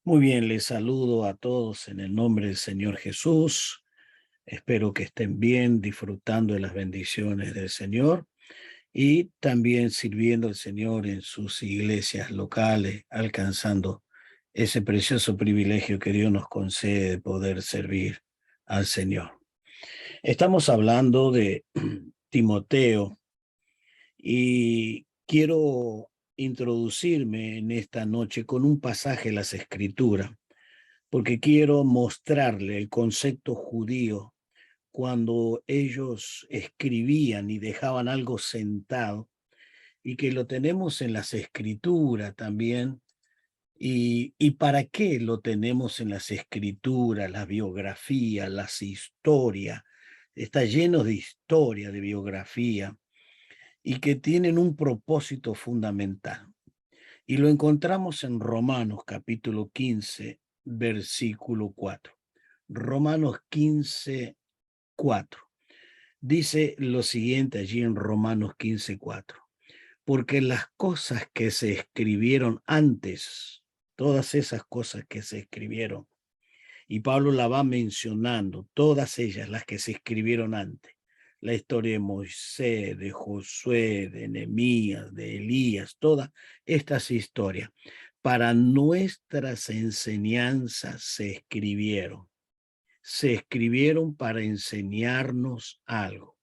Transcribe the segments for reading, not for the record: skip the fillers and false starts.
Muy bien, les saludo a todos en el nombre del Señor Jesús. Espero que estén bien, disfrutando de las bendiciones del Señor y también sirviendo al Señor en sus iglesias locales, alcanzando ese precioso privilegio que Dios nos concede de poder servir al Señor. Estamos hablando de Timoteo y quiero introducirme en esta noche con un pasaje de las Escrituras porque quiero mostrarle el concepto judío cuando ellos escribían y dejaban algo sentado, y que lo tenemos en las escrituras también. ¿Y para qué lo tenemos en las escrituras, las biografías, las historias? Está lleno de historia, de biografía, y que tienen un propósito fundamental. Y lo encontramos en Romanos capítulo 15, versículo 4. Romanos 15, 4. Dice lo siguiente allí en Romanos 15, 4. Porque las cosas que se escribieron antes, todas esas cosas que se escribieron, y Pablo la va mencionando, todas ellas, las que se escribieron antes, la historia de Moisés, de Josué, de Nehemías, de Elías, todas estas historias, para nuestras enseñanzas se escribieron para enseñarnos algo,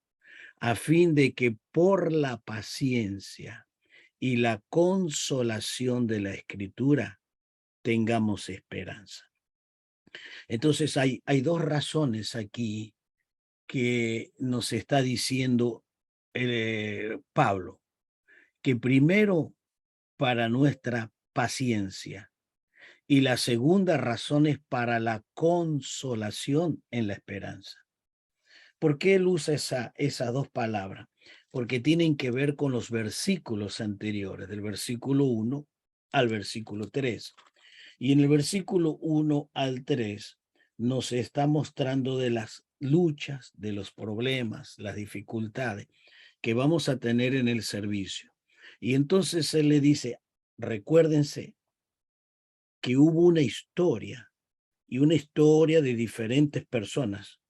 a fin de que por la paciencia y la consolación de la Escritura tengamos esperanza. Entonces hay dos razones aquí que nos está diciendo Pablo, que primero para nuestra paciencia y la segunda razón es para la consolación en la esperanza. ¿Por qué él usa esas dos palabras? Porque tienen que ver con los versículos anteriores, del versículo 1 al versículo 3. Y en el versículo 1 al 3 nos está mostrando de las luchas, de los problemas, las dificultades que vamos a tener en el servicio. Y entonces él le dice, recuérdense que hubo una historia y una historia de diferentes personas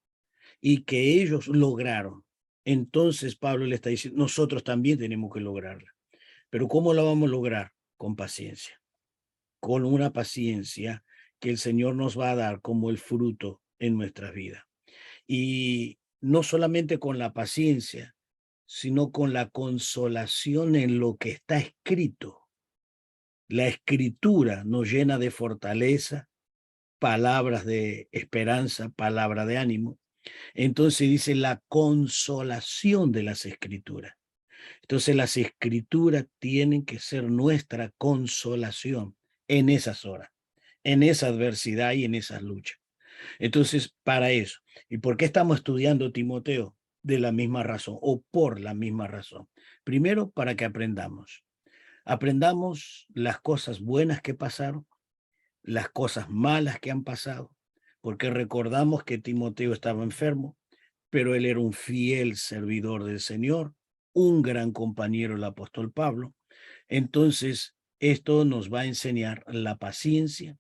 y que ellos lograron. Entonces Pablo le está diciendo, nosotros también tenemos que lograrla. Pero ¿cómo la vamos a lograr? Con paciencia, con una paciencia que el Señor nos va a dar como el fruto en nuestras vidas. Y no solamente con la paciencia, sino con la consolación en lo que está escrito. La escritura nos llena de fortaleza, palabras de esperanza, palabra de ánimo. Entonces dice la consolación de las escrituras. Entonces las escrituras tienen que ser nuestra consolación en esas horas, en esa adversidad y en esas luchas. Entonces, para eso. ¿Y por qué estamos estudiando Timoteo? De la misma razón o por la misma razón. Primero, para que aprendamos. Aprendamos las cosas buenas que pasaron, las cosas malas que han pasado, porque recordamos que Timoteo estaba enfermo, pero él era un fiel servidor del Señor, un gran compañero del apóstol Pablo. Entonces, esto nos va a enseñar la paciencia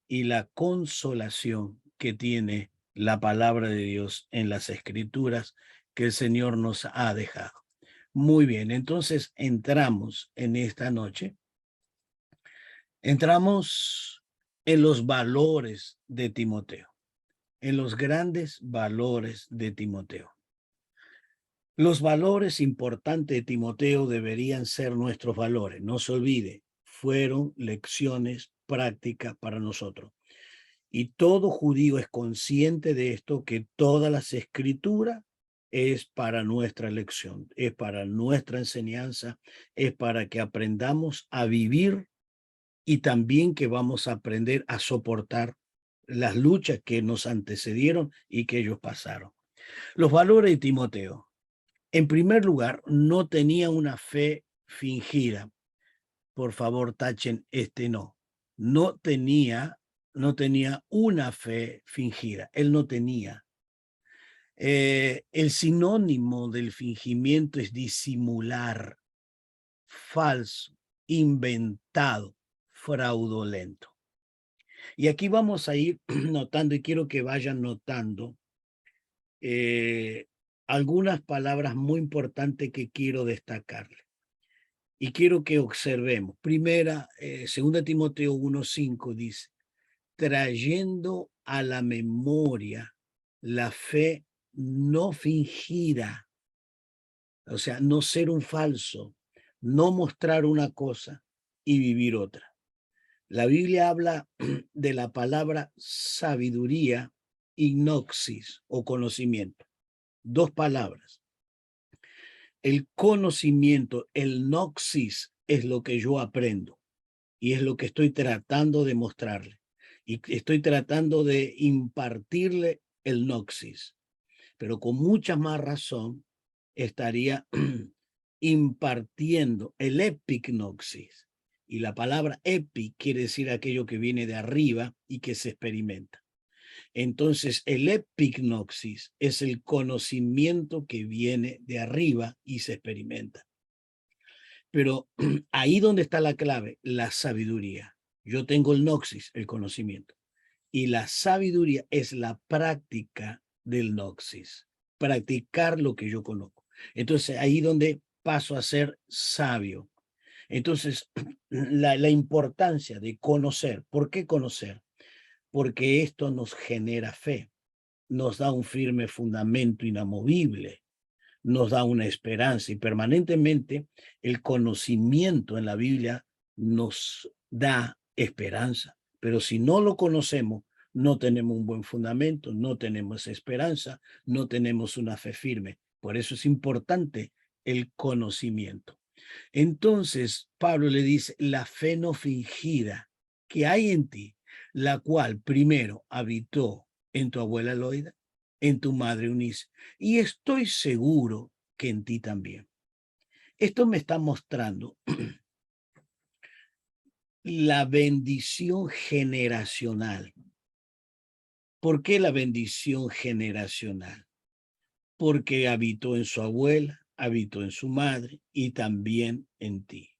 y la consolación que tiene la palabra de Dios en las escrituras que el Señor nos ha dejado. Muy bien, entonces entramos en esta noche, entramos en los valores de Timoteo, en los grandes valores de Timoteo. Los valores importantes de Timoteo deberían ser nuestros valores. No se olvide, fueron lecciones prácticas para nosotros. Y todo judío es consciente de esto, que todas las escrituras es para nuestra lección, es para nuestra enseñanza, es para que aprendamos a vivir y también que vamos a aprender a soportar las luchas que nos antecedieron y que ellos pasaron. Los valores de Timoteo. En primer lugar, no tenía una fe fingida. Por favor, tachen este no. No tenía, no tenía una fe fingida. Él no tenía. El sinónimo del fingimiento es disimular, falso, inventado, fraudulento. Y aquí vamos a ir notando, y quiero que vayan notando algunas palabras muy importantes que quiero destacarle. Y quiero que observemos. Primera, 2 Timoteo 1:5 dice, trayendo a la memoria la fe no fingida, o sea, no ser un falso, no mostrar una cosa y vivir otra. La Biblia habla de la palabra sabiduría y gnosis o conocimiento. Dos palabras. El conocimiento, el gnosis, es lo que yo aprendo y es lo que estoy tratando de mostrarle. Y estoy tratando de impartirle el gnosis, pero con mucha más razón estaría impartiendo el epignosis. Y la palabra epi quiere decir aquello que viene de arriba y que se experimenta. Entonces, el epignosis es el conocimiento que viene de arriba y se experimenta. Pero ahí donde está la clave, la sabiduría. Yo tengo el gnosis, el conocimiento, y la sabiduría es la práctica del gnosis, practicar lo que yo conozco. Entonces, ahí donde paso a ser sabio. Entonces, la importancia de conocer. ¿Por qué conocer? Porque esto nos genera fe, nos da un firme fundamento inamovible, nos da una esperanza y permanentemente el conocimiento en la Biblia nos da esperanza. Pero si no lo conocemos, no tenemos un buen fundamento, no tenemos esperanza, no tenemos una fe firme. Por eso es importante el conocimiento. Entonces, Pablo le dice, la fe no fingida que hay en ti, la cual primero habitó en tu abuela Loida, en tu madre Eunice, y estoy seguro que en ti también. Esto me está mostrando la bendición generacional. ¿Por qué la bendición generacional? Porque habitó en su abuela, habitó en su madre y también en ti.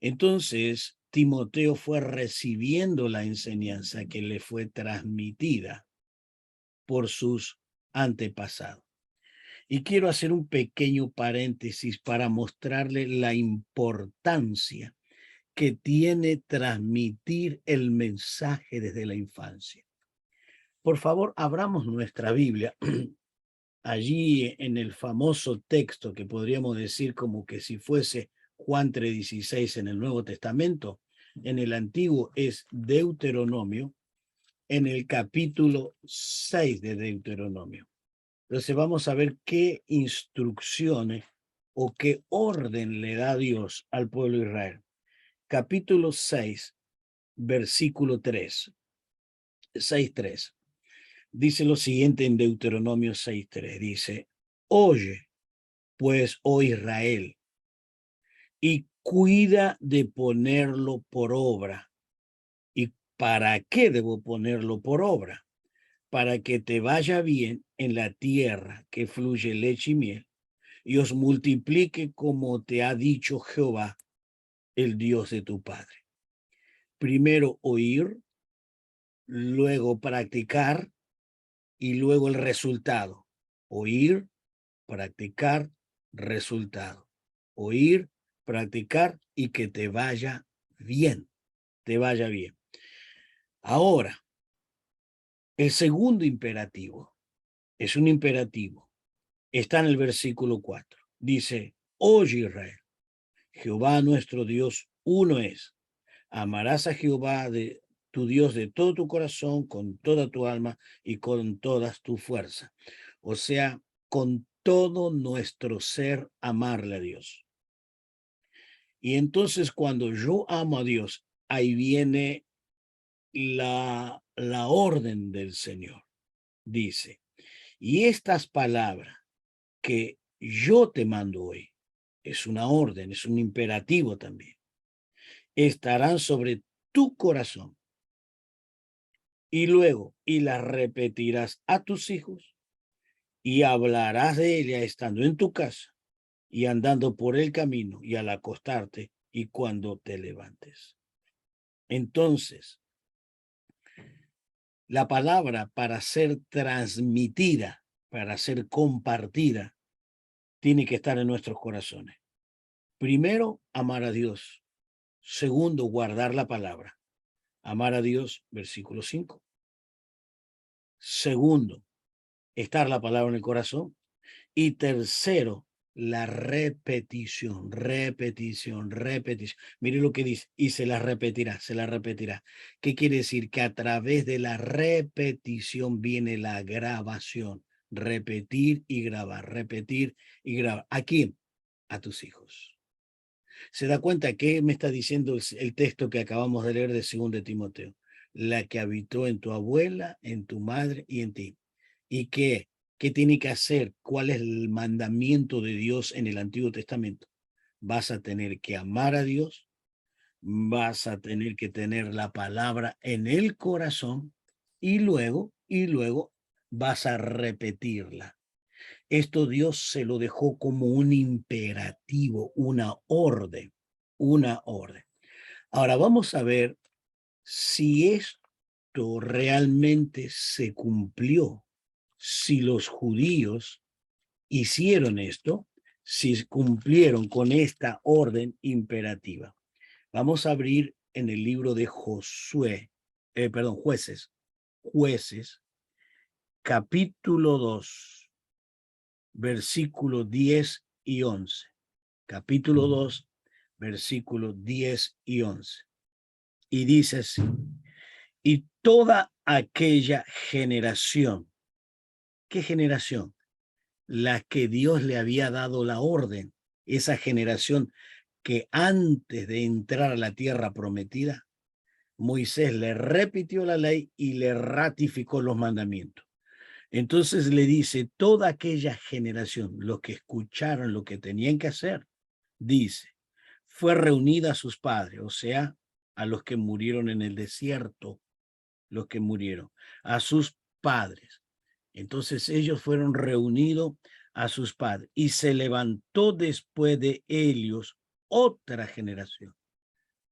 Entonces, Timoteo fue recibiendo la enseñanza que le fue transmitida por sus antepasados. Y quiero hacer un pequeño paréntesis para mostrarle la importancia que tiene transmitir el mensaje desde la infancia. Por favor, abramos nuestra Biblia allí en el famoso texto que podríamos decir como que si fuese Juan 3:16 en el Nuevo Testamento, en el Antiguo es Deuteronomio, en el capítulo 6 de Deuteronomio. Entonces vamos a ver qué instrucciones o qué orden le da Dios al pueblo de Israel. Capítulo 6, versículo 3, 6:3. Dice lo siguiente en Deuteronomio 6:3. Dice, oye, pues, oh Israel, y cuida de ponerlo por obra. ¿Y para qué debo ponerlo por obra? Para que te vaya bien en la tierra que fluye leche y miel, y os multiplique como te ha dicho Jehová, el Dios de tu padre. Primero oír, luego practicar y luego el resultado. Oír, practicar, resultado. Oír, practicar y que te vaya bien, te vaya bien. Ahora, el segundo imperativo es un imperativo. Está en el versículo 4. Dice, oye Israel, Jehová nuestro Dios uno es. Amarás a Jehová de tu Dios de todo tu corazón, con toda tu alma y con todas tu fuerza. O sea, con todo nuestro ser, amarle a Dios. Y entonces cuando yo amo a Dios, ahí viene la orden del Señor. Dice, y estas palabras que yo te mando hoy, es una orden, es un imperativo también, estarán sobre tu corazón. Y luego, y las repetirás a tus hijos y hablarás de ella estando en tu casa y andando por el camino y al acostarte y cuando te levantes. Entonces, la palabra para ser transmitida, para ser compartida, tiene que estar en nuestros corazones. Primero, amar a Dios. Segundo, guardar la palabra. Amar a Dios, versículo 5. Segundo, estar la palabra en el corazón. Y tercero, la repetición, repetición, repetición. Mire lo que dice, y se la repetirá, se la repetirá. ¿Qué quiere decir? Que a través de la repetición viene la grabación. Repetir y grabar, repetir y grabar. ¿A quién? A tus hijos. ¿Se da cuenta qué me está diciendo el texto que acabamos de leer de 2 de Timoteo? La que habitó en tu abuela, en tu madre y en ti. ¿Y qué tiene que hacer? ¿Cuál es el mandamiento de Dios en el Antiguo Testamento? Vas a tener que amar a Dios, vas a tener que tener la palabra en el corazón y luego vas a repetirla. Esto Dios se lo dejó como un imperativo, una orden, una orden. Ahora vamos a ver si esto realmente se cumplió, si los judíos hicieron esto, si cumplieron con esta orden imperativa. Vamos a abrir en el libro de Jueces, capítulo 2, versículos 10 y 11. Capítulo 2, versículos 10 y 11. Y dice así: y toda aquella generación, ¿qué generación? La que Dios le había dado la orden, esa generación que antes de entrar a la tierra prometida, Moisés le repitió la ley y le ratificó los mandamientos. Entonces le dice, toda aquella generación, los que escucharon lo que tenían que hacer, dice, fue reunida a sus padres, o sea, a los que murieron en el desierto, los que murieron, a sus padres. Entonces ellos fueron reunidos a sus padres y se levantó después de ellos otra generación.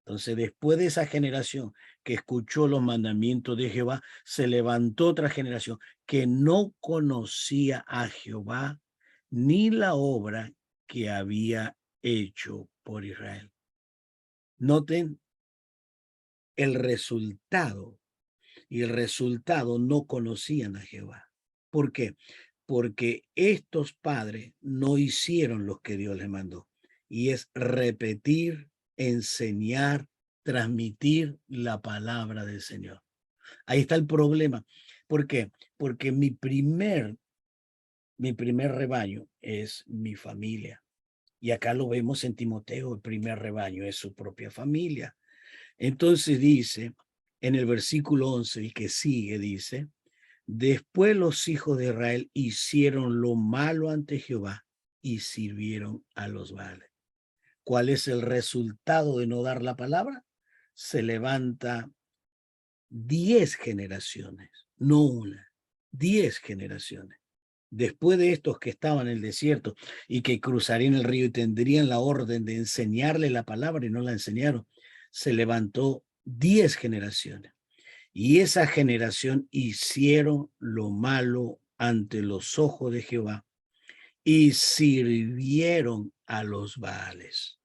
Entonces, después de esa generación que escuchó los mandamientos de Jehová, se levantó otra generación que no conocía a Jehová ni la obra que había hecho por Israel. Noten el resultado, y el resultado no conocían a Jehová. ¿Por qué? Porque estos padres no hicieron lo que Dios les mandó, y es repetir, enseñar, transmitir la palabra del Señor. Ahí está el problema. ¿Por qué? Porque mi primer rebaño es mi familia. Y acá lo vemos en Timoteo, el primer rebaño es su propia familia. Entonces dice, en el versículo 11, el que sigue, dice, después los hijos de Israel hicieron lo malo ante Jehová y sirvieron a los Baales. ¿Cuál es el resultado de no dar la palabra? Se levanta 10 generaciones, no una, 10 generaciones. Después de estos que estaban en el desierto y que cruzarían el río y tendrían la orden de enseñarle la palabra y no la enseñaron, se levantó 10 generaciones. Y esa generación hicieron lo malo ante los ojos de Jehová y sirvieron a los Baales.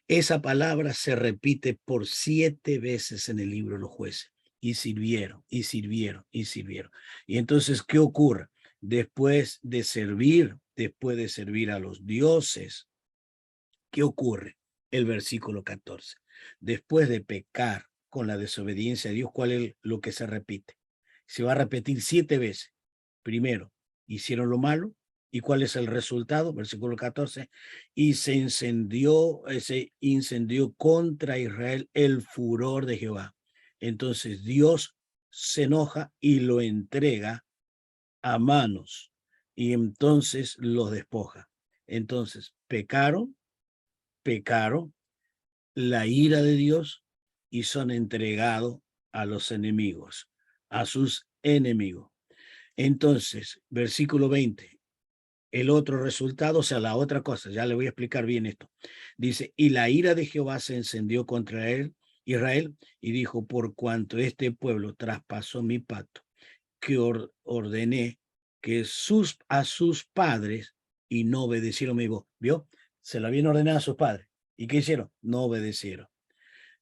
Esa palabra se repite por 7 veces en el libro de los Jueces. Y sirvieron, y sirvieron, y sirvieron. Y entonces, ¿qué ocurre? Después de servir a los dioses, ¿qué ocurre? El versículo 14. Después de pecar con la desobediencia a Dios, ¿cuál es lo que se repite? Se va a repetir 7 veces. Primero, hicieron lo malo. ¿Y cuál es el resultado? Versículo 14. Y se incendió contra Israel el furor de Jehová. Entonces Dios se enoja y lo entrega a manos y entonces los despoja. Entonces pecaron, la ira de Dios y son entregados a los enemigos, a sus enemigos. Entonces, versículo 20, el otro resultado, o sea, la otra cosa, ya le voy a explicar bien esto. Dice, y la ira de Jehová se encendió contra él Israel, y dijo, por cuanto este pueblo traspasó mi pacto, que ordené que a sus padres y no obedecieron mi voz. ¿Vio? Se lo habían ordenado a sus padres. ¿Y qué hicieron? No obedecieron.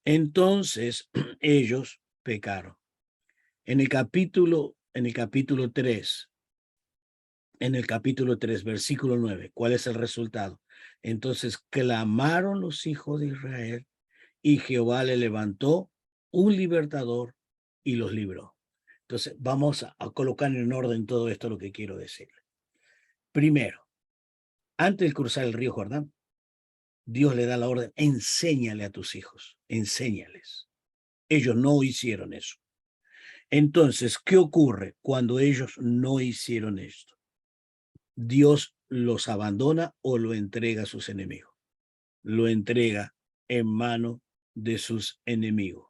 Entonces ellos pecaron. En el capítulo 3, versículo 9, ¿cuál es el resultado? Entonces clamaron los hijos de Israel y Jehová le levantó un libertador y los libró. Entonces vamos a colocar en orden todo esto lo que quiero decirle. Primero, antes de cruzar el río Jordán, Dios le da la orden, enséñale a tus hijos, enséñales. Ellos no hicieron eso. Entonces, ¿qué ocurre cuando ellos no hicieron esto? Dios los abandona o lo entrega a sus enemigos. Lo entrega en mano de sus enemigos.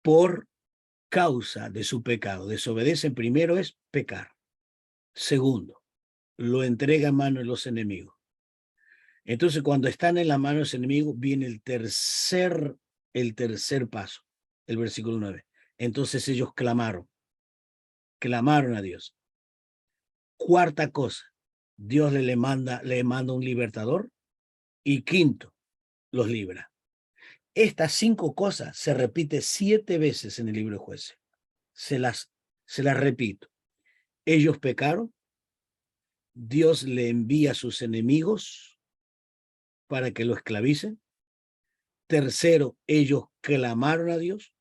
Por causa de su pecado. Desobedecen, primero es pecar. Segundo, lo entrega en mano de los enemigos. Entonces, cuando están en la mano de los enemigos, viene el tercer paso, el versículo 9. Entonces ellos clamaron a Dios. Cuarta cosa, Dios le manda un libertador. Y quinto, los libra. Estas 5 cosas se repite 7 veces en el libro de Jueces. Se las repito. Ellos pecaron, Dios le envía a sus enemigos para que lo esclavicen. Tercero, ellos clamaron a Dios.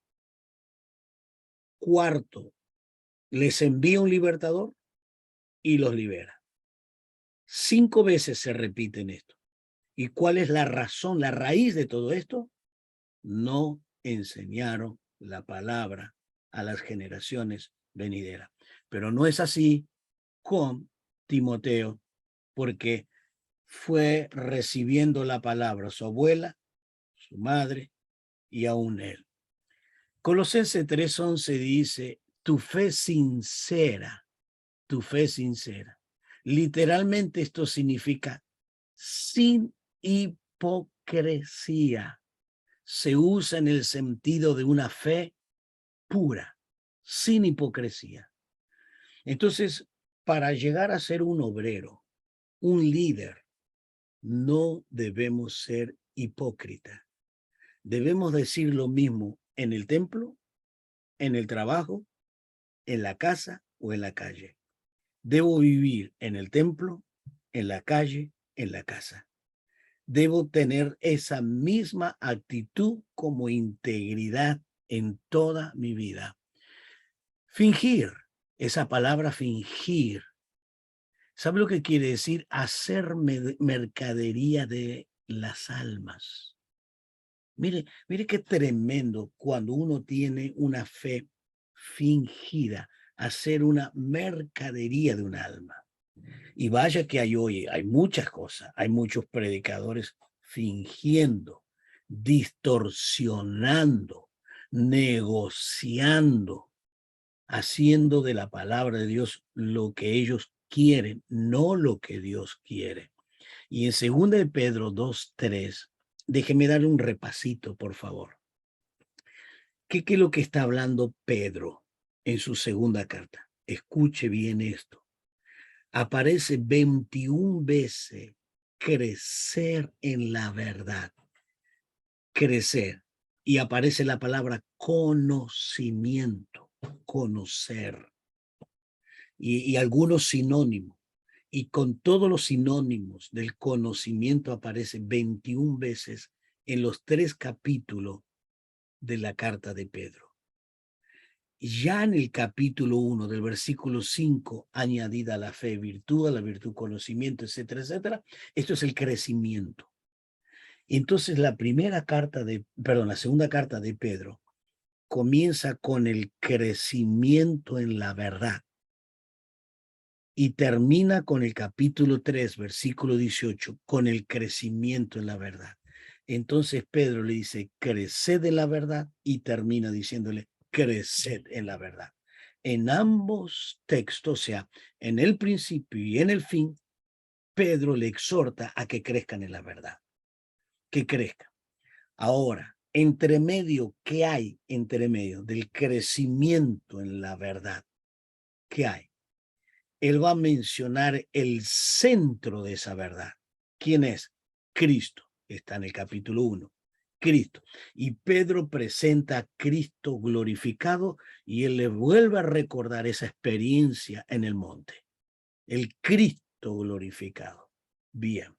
Cuarto, les envía un libertador y los libera. 5 veces se repiten esto. ¿Y cuál es la razón, la raíz de todo esto? No enseñaron la palabra a las generaciones venideras. Pero no es así con Timoteo, porque fue recibiendo la palabra su abuela, su madre y aún él. Colosenses 3:11 dice, tu fe sincera. Literalmente esto significa sin hipocresía. Se usa en el sentido de una fe pura, sin hipocresía. Entonces, para llegar a ser un obrero, un líder, no debemos ser hipócritas. Debemos decir lo mismo en el templo, en el trabajo, en la casa o en la calle. Debo vivir en el templo, en la calle, en la casa. Debo tener esa misma actitud como integridad en toda mi vida. Fingir, esa palabra fingir, ¿sabe lo que quiere decir? Hacer mercadería de las almas. Mire qué tremendo cuando uno tiene una fe fingida, hacer una mercadería de un alma. Y vaya que hay hoy, hay muchas cosas, hay muchos predicadores fingiendo, distorsionando, negociando, haciendo de la palabra de Dios lo que ellos quieren, no lo que Dios quiere. Y en 2 de Pedro 2:3, déjeme dar un repasito, por favor. ¿Qué es lo que está hablando Pedro en su segunda carta? Escuche bien esto. Aparece 21 veces crecer en la verdad. Crecer. Y aparece la palabra conocimiento, conocer. Y algunos sinónimos. Y con todos los sinónimos del conocimiento aparece 21 veces en los 3 capítulos de la carta de Pedro. Ya en el capítulo 1 del versículo 5, añadida a la fe, virtud, a la virtud, conocimiento, etcétera, etcétera. Esto es el crecimiento. Entonces la segunda carta de Pedro comienza con el crecimiento en la verdad y termina con el capítulo 3, versículo 18, con el crecimiento en la verdad. Entonces Pedro le dice, creced en la verdad, y termina diciéndole, creced en la verdad. En ambos textos, o sea, en el principio y en el fin, Pedro le exhorta a que crezcan en la verdad, que crezcan. Ahora, entre medio, ¿qué hay entre medio del crecimiento en la verdad? ¿Qué hay? Él va a mencionar el centro de esa verdad. ¿Quién es? Cristo. Está en el capítulo 1. Cristo. Y Pedro presenta a Cristo glorificado y él le vuelve a recordar esa experiencia en el monte. El Cristo glorificado. Bien.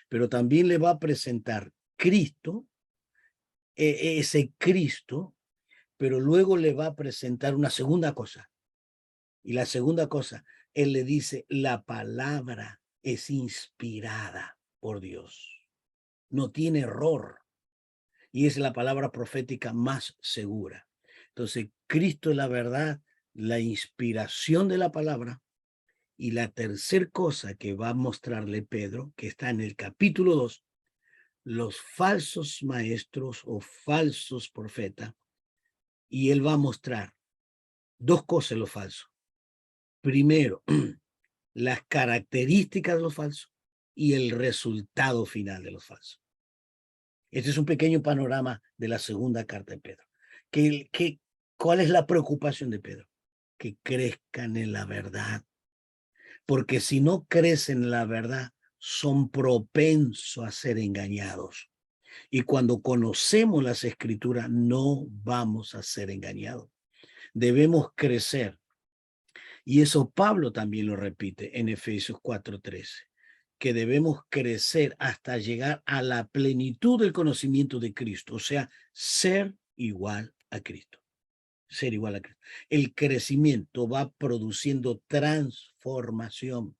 Pero también le va a presentar Cristo, ese Cristo, pero luego le va a presentar una segunda cosa. Y la segunda cosa, él le dice, la palabra es inspirada por Dios. No tiene error. Y es la palabra profética más segura. Entonces, Cristo es la verdad, la inspiración de la palabra. Y la tercera cosa que va a mostrarle Pedro, que está en el capítulo 2, los falsos maestros o falsos profetas. Y él va a mostrar dos cosas de lo falso. Primero, las características de los falsos y el resultado final de los falsos. Este es un pequeño panorama de la segunda carta de Pedro. ¿Cuál es la preocupación de Pedro? Que crezcan en la verdad. Porque si no crecen en la verdad, son propensos a ser engañados. Y cuando conocemos las escrituras, no vamos a ser engañados. Debemos crecer. Y eso Pablo también lo repite en Efesios 4:13, que debemos crecer hasta llegar a la plenitud del conocimiento de Cristo, o sea, ser igual a Cristo. Ser igual a Cristo. El crecimiento va produciendo transformación.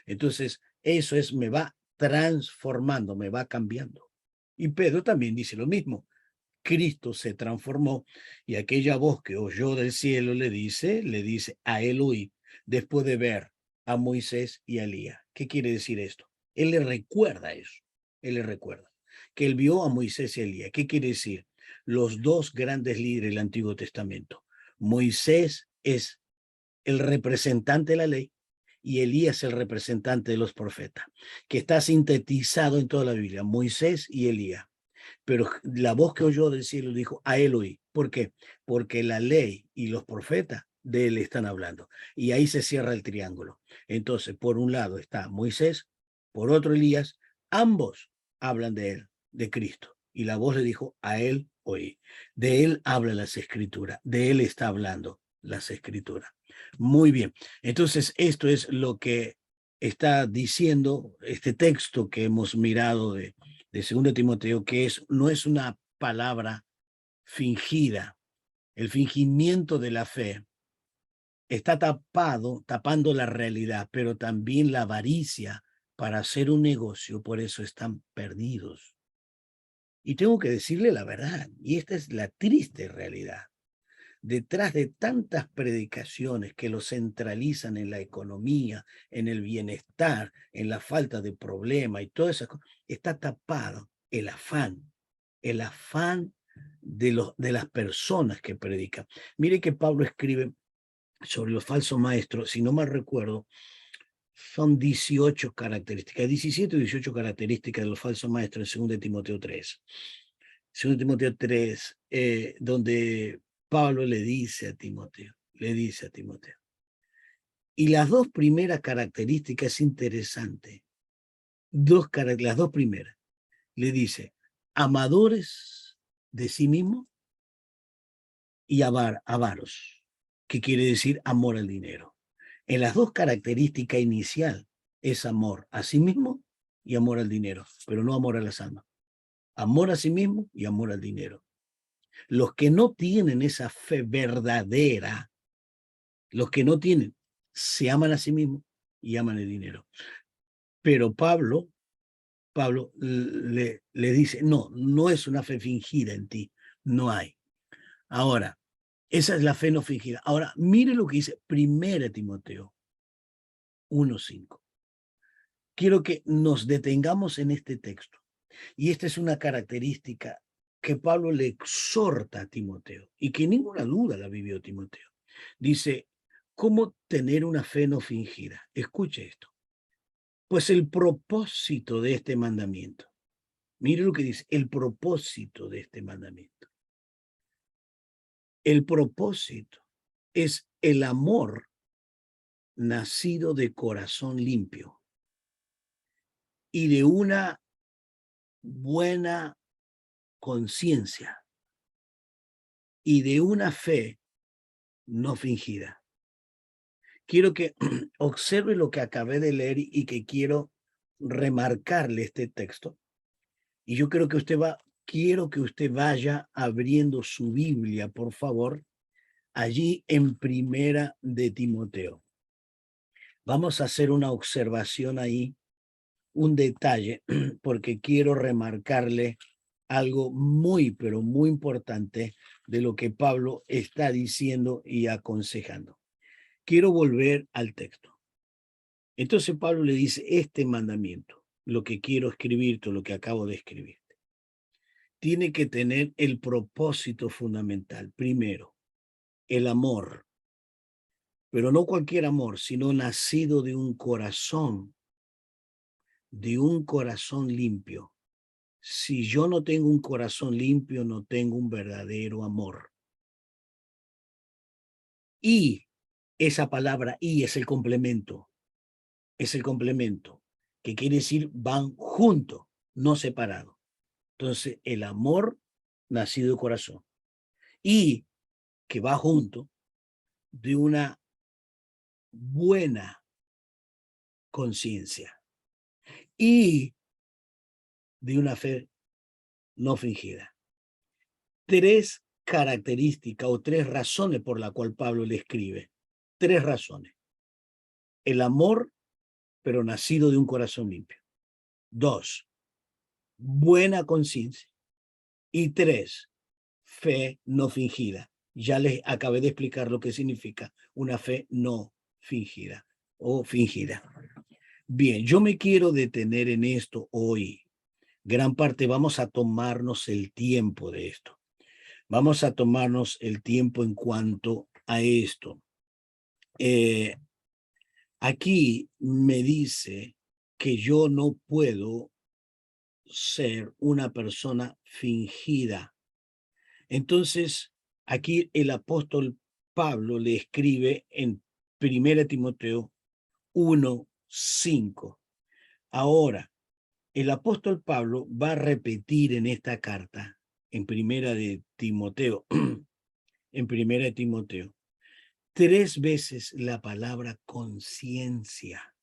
Entonces, eso es, me va transformando, me va cambiando. Y Pedro también dice lo mismo. Cristo se transformó y aquella voz que oyó del cielo le dice, a él oí, después de ver a Moisés y a Elías. ¿Qué quiere decir esto? Él le recuerda eso, él le recuerda que él vio a Moisés y a Elías. ¿Qué quiere decir? Los dos grandes líderes del Antiguo Testamento. Moisés es el representante de la ley y Elías el representante de los profetas, que está sintetizado en toda la Biblia, Moisés y Elías. Pero la voz que oyó del cielo dijo, a él oí. ¿Por qué? Porque la ley y los profetas de él están hablando. Y ahí se cierra el triángulo. Entonces, por un lado está Moisés, por otro Elías, ambos hablan de él, de Cristo. Y la voz le dijo, a él oí. De él habla las escrituras, de él está hablando las escrituras. Muy bien. Entonces, esto es lo que está diciendo este texto que hemos mirado de 2 Timoteo, que no es una palabra fingida. El fingimiento de la fe está tapando la realidad, pero también la avaricia para hacer un negocio, por eso están perdidos. Y tengo que decirle la verdad, y esta es la triste realidad. Detrás de tantas predicaciones que lo centralizan en la economía, en el bienestar, en la falta de problema y todas esas cosas, está tapado el afán de las personas que predican. Mire que Pablo escribe sobre los falsos maestros, si no mal recuerdo, son 18 características, 17 o 18 características de los falsos maestros en 2 Timoteo 3. 2 Timoteo 3, donde Pablo le dice a Timoteo, y las dos primeras características interesantes, las dos primeras, le dice, amadores de sí mismos y avaros, que quiere decir amor al dinero. En las dos características inicial es amor a sí mismo y amor al dinero, pero no amor a las almas. Amor a sí mismo y amor al dinero. Los que no tienen esa fe verdadera, los que no tienen, se aman a sí mismos y aman el dinero. Pero Pablo le dice, no es una fe fingida en ti, no hay. Ahora, esa es la fe no fingida. Ahora, mire lo que dice 1 Timoteo 1:5. Quiero que nos detengamos en este texto. Y esta es una característica que Pablo le exhorta a Timoteo y que ninguna duda la vivió Timoteo. Dice, ¿cómo tener una fe no fingida? Escuche esto. Pues el propósito de este mandamiento Mire lo que dice, el propósito de este mandamiento. El propósito es el amor nacido de corazón limpio y de una buena conciencia y de una fe no fingida. Quiero que observe lo que acabé de leer y que quiero remarcarle este texto. Y yo creo que quiero que usted vaya abriendo su Biblia, por favor, allí en Primera de Timoteo. Vamos a hacer una observación ahí, un detalle, porque quiero remarcarle algo muy, pero muy importante de lo que Pablo está diciendo y aconsejando. Quiero volver al texto. Entonces Pablo le dice, este mandamiento, lo que quiero escribirte, lo que acabo de escribir, tiene que tener el propósito fundamental. Primero, el amor, pero no cualquier amor, sino nacido de un corazón limpio. Si yo no tengo un corazón limpio, no tengo un verdadero amor. Y esa palabra y es el complemento, que quiere decir van juntos, no separados. Entonces, el amor nacido de corazón y que va junto de una buena conciencia y de una fe no fingida. Tres características o tres razones por la cual Pablo le escribe. Tres razones. El amor, pero nacido de un corazón limpio. Dos, buena conciencia. Y tres, fe no fingida. Ya les acabé de explicar lo que significa una fe no fingida o fingida. Bien, yo me quiero detener en esto hoy. Gran parte vamos a tomarnos el tiempo de esto. Vamos a tomarnos el tiempo en cuanto a esto. Aquí me dice que yo no puedo ser una persona fingida. Entonces, aquí el apóstol Pablo le escribe en 1 Timoteo 1:5. Ahora, el apóstol Pablo va a repetir en esta carta, en 1 de Timoteo, en 1 de Timoteo, 3 veces la palabra conciencia.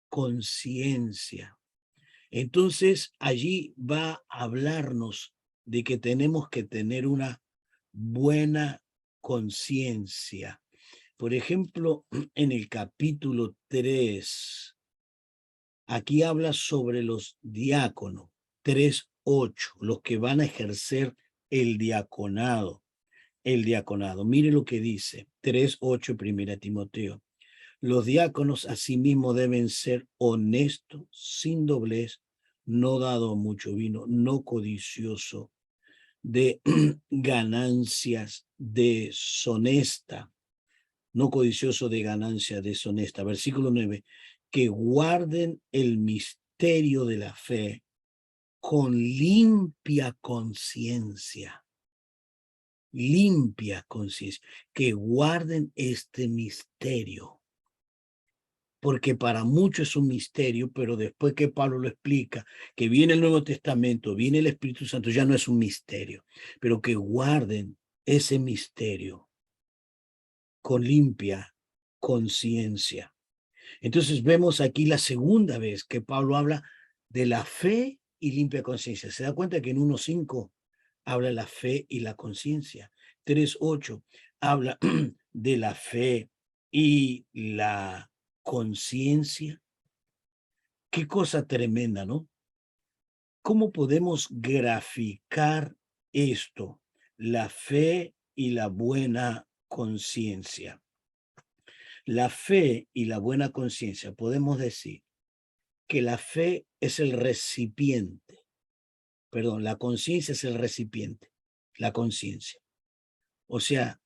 Conciencia. Entonces, allí va a hablarnos de que tenemos que tener una buena conciencia. Por ejemplo, en el capítulo 3, aquí habla sobre los diáconos, 3:8, los que van a ejercer el diaconado. Mire lo que dice, 3:8, 1 Timoteo. Los diáconos asimismo deben ser honestos, sin doblez, no dado a mucho vino, no codicioso de ganancias deshonesta, no codicioso de ganancia deshonesta. Versículo 9, que guarden el misterio de la fe con limpia conciencia. Limpia conciencia, que guarden este misterio. Porque para muchos es un misterio, pero después que Pablo lo explica, que viene el Nuevo Testamento, viene el Espíritu Santo, ya no es un misterio, pero que guarden ese misterio con limpia conciencia. Entonces vemos aquí la segunda vez que Pablo habla de la fe y limpia conciencia. Se da cuenta que en 1:5 habla de la fe y la conciencia. 3:8 habla de la fe y la conciencia. Qué cosa tremenda, ¿no? ¿Cómo podemos graficar esto? La fe y la buena conciencia. La fe y la buena conciencia, podemos decir que la fe es el recipiente, perdón, la conciencia es el recipiente, la conciencia. O sea,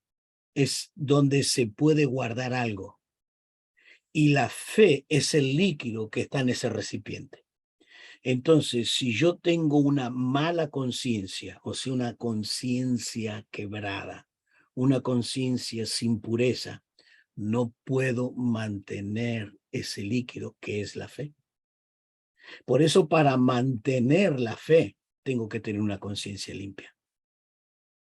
es donde se puede guardar algo. Y la fe es el líquido que está en ese recipiente. Entonces, si yo tengo una mala conciencia, o sea, una conciencia quebrada, una conciencia sin pureza, no puedo mantener ese líquido que es la fe. Por eso, para mantener la fe, tengo que tener una conciencia limpia.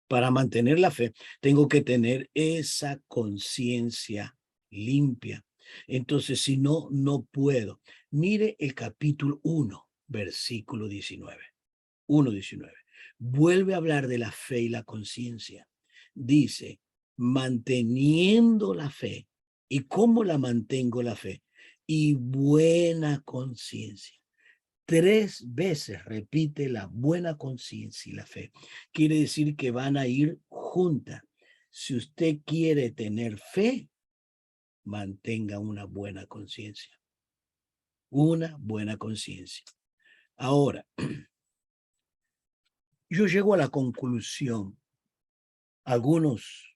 Para mantener la fe, tengo que tener esa conciencia limpia. Entonces, si no, no puedo. Mire el capítulo 1, versículo 19. 1:19. Vuelve a hablar de la fe y la conciencia. Dice, manteniendo la fe. ¿Y cómo la mantengo la fe? Y buena conciencia. 3 veces repite la buena conciencia y la fe. Quiere decir que van a ir juntas. Si usted quiere tener fe, mantenga una buena conciencia. Una buena conciencia. Ahora, yo llego a la conclusión. Algunos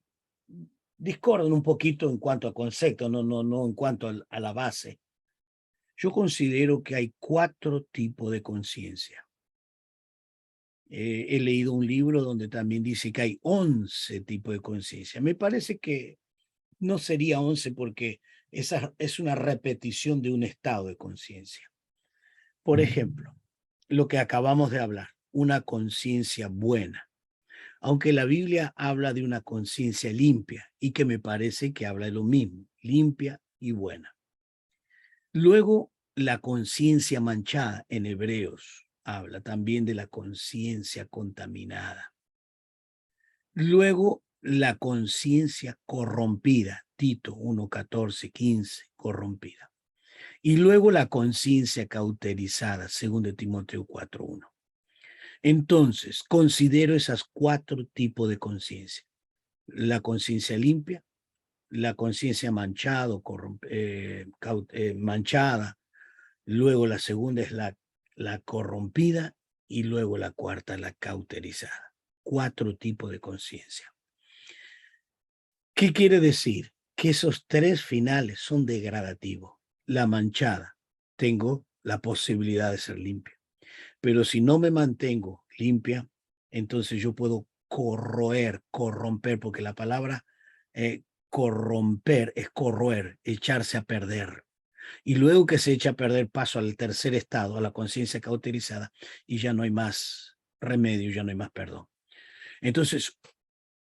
discordan un poquito en cuanto a concepto, no en cuanto a la base. Yo considero que hay 4 tipos de conciencia. He leído un libro donde también dice que hay 11 tipos de conciencia. Me parece que no sería 11 porque esa es una repetición de un estado de conciencia. Por ejemplo, lo que acabamos de hablar, una conciencia buena. Aunque la Biblia habla de una conciencia limpia y que me parece que habla de lo mismo, limpia y buena. Luego, la conciencia manchada en Hebreos habla también de la conciencia contaminada. Luego, la conciencia corrompida, Tito 1:14-15, corrompida. Y luego la conciencia cauterizada, 2 Timoteo 4:1. Entonces, considero esas 4 tipos de conciencia. La conciencia limpia, la conciencia manchada, luego la segunda es la corrompida y luego la cuarta, la cauterizada. 4 tipos de conciencia. ¿Qué quiere decir? Que esos 3 finales son degradativos. La manchada, tengo la posibilidad de ser limpia. Pero si no me mantengo limpia, entonces yo puedo corromper, porque la palabra corromper es corroer, echarse a perder. Y luego que se echa a perder, paso al tercer estado, a la conciencia cauterizada, y ya no hay más remedio, ya no hay más perdón. Entonces,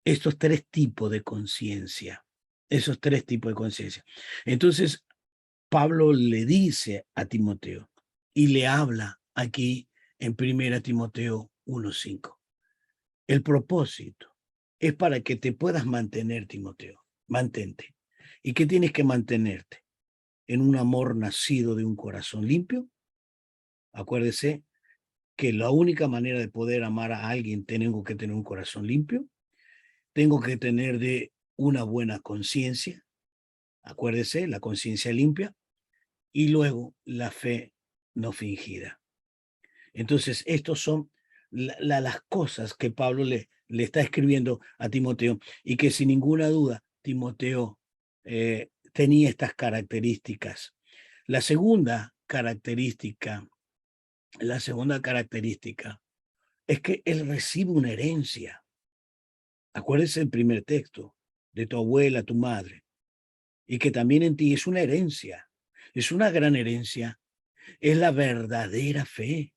estos 3 tipos de conciencia, esos 3 tipos de conciencia. Entonces, Pablo le dice a Timoteo y le habla aquí en 1 Timoteo 1:5. El propósito es para que te puedas mantener, Timoteo. Mantente. ¿Y qué tienes que mantenerte? En un amor nacido de un corazón limpio. Acuérdese que la única manera de poder amar a alguien tengo que tener un corazón limpio. Tengo que tener de una buena conciencia. Acuérdese, la conciencia limpia. Y luego la fe no fingida. Entonces, estos son las cosas que Pablo le está escribiendo a Timoteo y que sin ninguna duda Timoteo tenía estas características. La segunda característica, la segunda característica es que él recibe una herencia. Acuérdese el primer texto de tu abuela, tu madre, y que también en ti es una herencia, es una gran herencia, es la verdadera fe.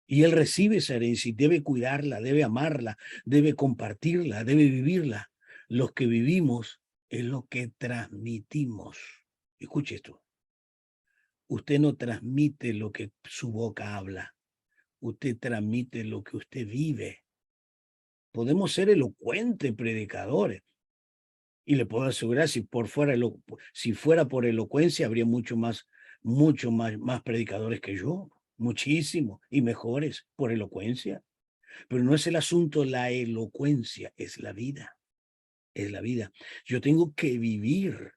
Y él recibe esa herencia y debe cuidarla, debe amarla, debe compartirla, debe vivirla. Los que vivimos es lo que transmitimos. Escuche esto. Usted no transmite lo que su boca habla. Usted transmite lo que usted vive. Podemos ser elocuentes predicadores. Y le puedo asegurar, si fuera por elocuencia, habría mucho más predicadores que yo. Muchísimo. Y mejores por elocuencia. Pero no es el asunto la elocuencia, es la vida, es la vida. Yo tengo que vivir.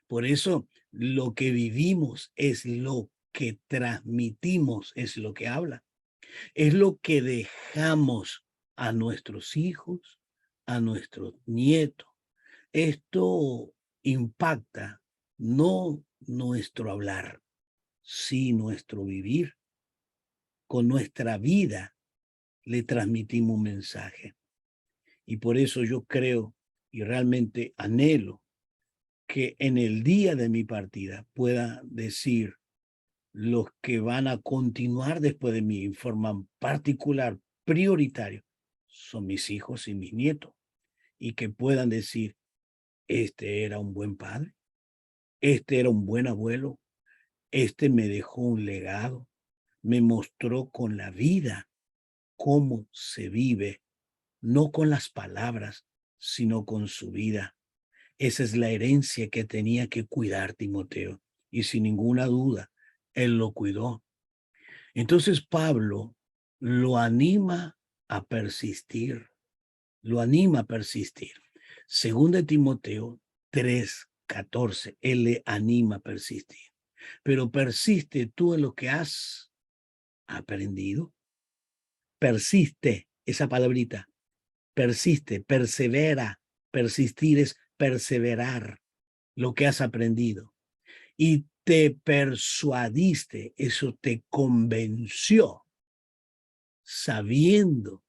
Por eso lo que vivimos es lo que transmitimos, es lo que habla. Es lo que dejamos a nuestros hijos, a nuestros nietos. Esto impacta no nuestro hablar, sí nuestro vivir. con nuestra vida le transmitimos un mensaje. Y por eso yo creo y realmente anhelo que en el día de mi partida pueda decir los que van a continuar después de mí en forma particular, prioritaria, son mis hijos y mis nietos, y que puedan decir, este era un buen padre, este era un buen abuelo, este me dejó un legado, me mostró con la vida cómo se vive, no con las palabras, sino con su vida. Esa es la herencia que tenía que cuidar Timoteo. Y sin ninguna duda, él lo cuidó. Entonces Pablo lo anima a persistir, lo anima a persistir. Según de Timoteo 3:14, él le anima a persistir. Pero persiste tú en lo que has aprendido. Persiste, esa palabrita, persiste, persevera. Persistir es perseverar lo que has aprendido. Y te persuadiste, eso te convenció, sabiendo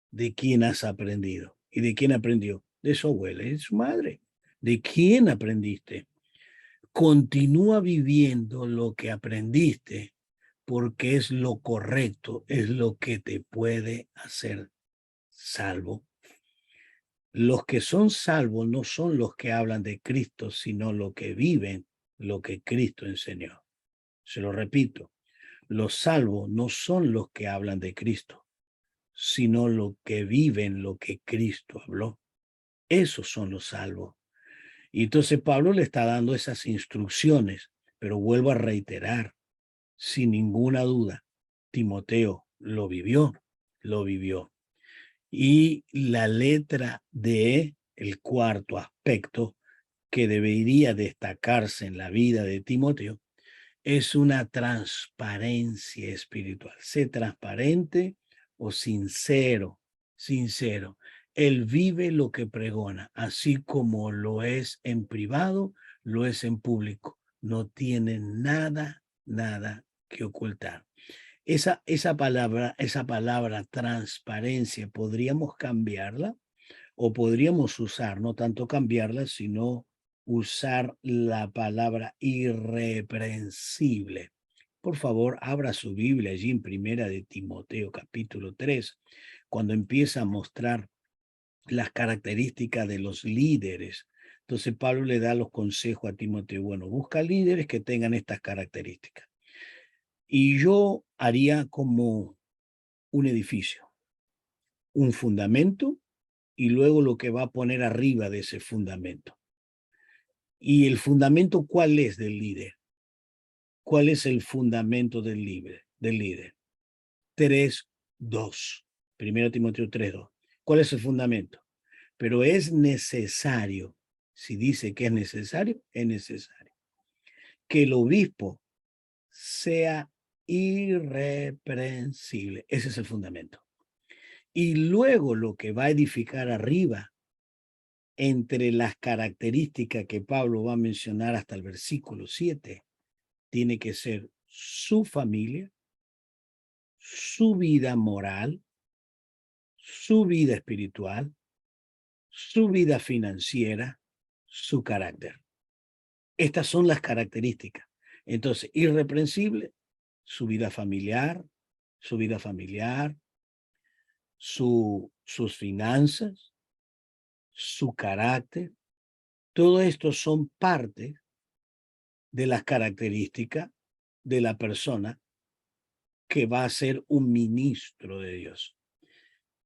de quién has aprendido. ¿Y de quién aprendió? De su abuela y de su madre. ¿De quién aprendiste? Continúa viviendo lo que aprendiste porque es lo correcto, es lo que te puede hacer salvo. Los que son salvos no son los que hablan de Cristo, sino los que viven lo que Cristo enseñó. Se lo repito, los salvos no son los que hablan de Cristo, sino los que viven lo que Cristo habló. Esos son los salvos. Y entonces Pablo le está dando esas instrucciones, pero vuelvo a reiterar, sin ninguna duda, Timoteo lo vivió, lo vivió. Y la letra D, el cuarto aspecto que debería destacarse en la vida de Timoteo, es una transparencia espiritual. Sé transparente o sincero, sincero. Él vive lo que pregona, así como lo es en privado, lo es en público. No tiene nada, nada que ocultar. Esa palabra transparencia, ¿podríamos cambiarla? O podríamos usar, no tanto cambiarla, sino usar la palabra irreprensible. Por favor, abra su Biblia allí en Primera de Timoteo, capítulo 3, cuando empieza a mostrar las características de los líderes. Entonces Pablo le da los consejos a Timoteo, bueno, busca líderes que tengan estas características. Y yo haría como un edificio, un fundamento y luego lo que va a poner arriba de ese fundamento. ¿Y el fundamento cuál es del líder? ¿Cuál es el fundamento del líder? 3:2. Primero Timoteo 3:2. ¿Cuál es el fundamento? Pero es necesario, si dice que es necesario que el obispo sea irreprensible. Ese es el fundamento. Y luego lo que va a edificar arriba, entre las características que Pablo va a mencionar hasta el versículo 7, tiene que ser su familia, su vida moral, su vida espiritual, su vida financiera, su carácter. Estas son las características. Entonces, irreprensible, su vida familiar, sus finanzas, su carácter. Todo esto son parte de las características de la persona que va a ser un ministro de Dios.